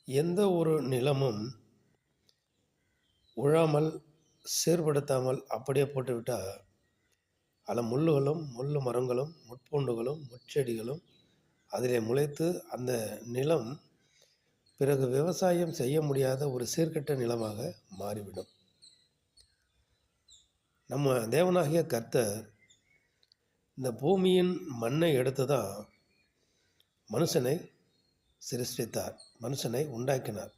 எந்த ஒரு நிலமும் உழாமல், சீர்படுத்தாமல் அப்படியே போட்டுவிட்டா, அதில முள்ளுகளும், முள்ளு மரங்களும், முட்பூண்டுகளும், முட்செடிகளும் அதிலே முளைத்து அந்த நிலம் பிறகு விவசாயம் செய்ய முடியாத ஒரு சீர்கெட்ட நிலமாக மாறிவிடும். நம்ம தேவனாகிய கர்த்தர் இந்த பூமியின் மண்ணை எடுத்து தான் மனுஷனை சிருஷ்டித்தார். மனுஷனை உண்டாக்கினார்.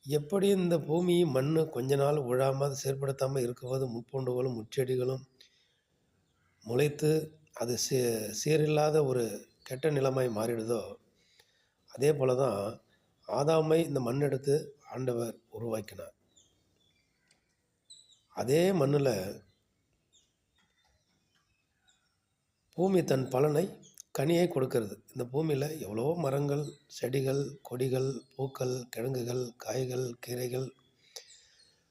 எப்படி இந்த பூமி மண்ணு கொஞ்ச நாள் உழாம சீர்படுத்தாம இருக்கும்போது முட்பூண்டுகளும், முட்செடிகளும் முளைத்து அது சீரில்லாத ஒரு கெட்ட நிலமாய் மாறிடுதோ, அதே போல தான் ஆதாமை இந்த மண் எடுத்து ஆண்டவர் உருவாக்கினார். அதே மண்ணுல பூமி தன் பலனை கனியை கொடுக்கிறது. இந்த பூமியில எவ்வளவோ மரங்கள், செடிகள், கொடிகள், பூக்கள், கிழங்குகள், காய்கள், கீரைகள்,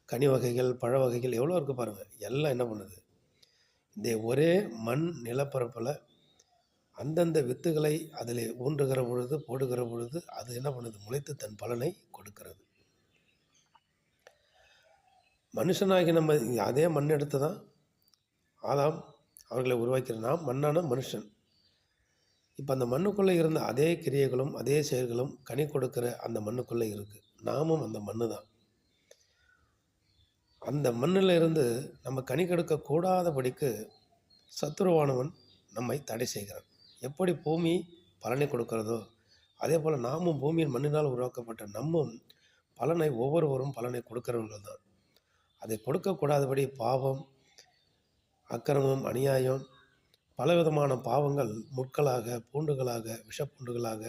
கனி வகைகள், பழ வகைகள் எவ்வளோ இருக்கு பாருங்க. எல்லாம் என்ன பண்ணுது? இந்த ஒரே மண் நிலப்பரப்புல அந்தந்த வித்துகளை அதிலே ஊன்றுகிற பொழுது, போடுகிற பொழுது, அது என்ன பண்ணுது? முளைத்து தன் பலனை கொடுக்கிறது. மனுஷனாகி நம்ம அதே மண் எடுத்து தான் ஆதாம் அவர்களை உருவாக்கிறார். நாம் மண்ணான மனுஷன். இப்போ அந்த மண்ணுக்குள்ளே இருந்த அதே கிரியைகளும், அதே செயல்களும் கனி கொடுக்கிற அந்த மண்ணுக்குள்ளே இருக்குது. நாமும் அந்த மண்ணு தான். அந்த மண்ணில் இருந்து நம்ம கனி கொடுக்கக்கூடாதபடிக்கு சத்துருவானவன் நம்மை தடை செய்கிறான். எப்படி பூமி பலனை கொடுக்கிறதோ, அதே போல் நாமும் பூமியின் மண்ணினால் உருவாக்கப்பட்ட நம்மும் பலனை ஒவ்வொருவரும் பலனை கொடுக்கிறவர்கள் தான். அதை கொடுக்கக்கூடாதபடி பாவம், அக்கிரமம், அநியாயம், பலவிதமான பாவங்கள் முட்களாக, பூண்டுகளாக, விஷப்பூண்டுகளாக,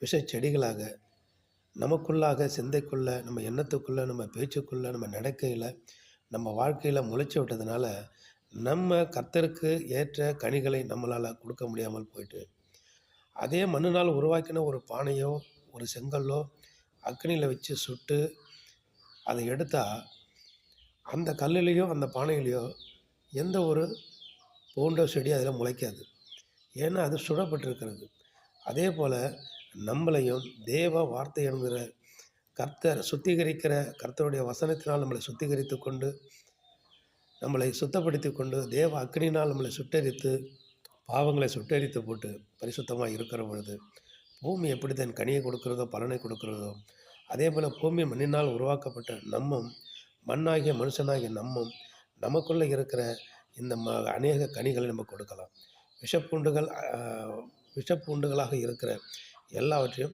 விஷச்செடிகளாக நமக்குள்ளாக, சிந்தைக்குள்ள, நம்ம எண்ணத்துக்குள்ள, நம்ம பேச்சுக்குள்ள, நம்ம நடக்கையில், நம்ம வாழ்க்கையில் முளைச்சி விட்டதுனால நம்ம கர்த்தருக்கு ஏற்ற கனிகளை நம்மளால் கொடுக்க முடியாமல் போயிட்டு, அதே மண்ணினால் உருவாக்கின ஒரு பானையோ, ஒரு செங்கல்லோ அக்னியில் வச்சு சுட்டு அதை எடுத்தால் அந்த கல்லுலேயோ அந்த பானையிலையோ எந்த ஒரு பூண்டோ செடி அதில் முளைக்காது. ஏன்னா அது சுடப்பட்டிருக்கிறது. அதே போல் நம்மளையும் தேவ வார்த்தை என்கிற கர்த்தர் சுத்திகரிக்கிற கர்த்தருடைய வசனத்தினால் நம்மளை சுத்திகரித்து கொண்டு, நம்மளை சுத்தப்படுத்தி கொண்டு, தேவ அக்கினியினால் நம்மளை சுட்டெரித்து, பாவங்களை சுட்டெரித்து போட்டு பரிசுத்தமாக இருக்கிற பொழுது, பூமி எப்படி தன் கனியை கொடுக்கிறதோ, பலனை கொடுக்கிறதோ, அதே போல் பூமி மண்ணினால் உருவாக்கப்பட்ட நம்மும், மண்ணாகிய மனுஷனாகிய நம்மும், நமக்குள்ளே இருக்கிற இந்த அநேக கனிகளை நம்ம கொடுக்கலாம். விஷப்பூண்டுகள் விஷப்பூண்டுகளாக இருக்கிற எல்லாவற்றையும்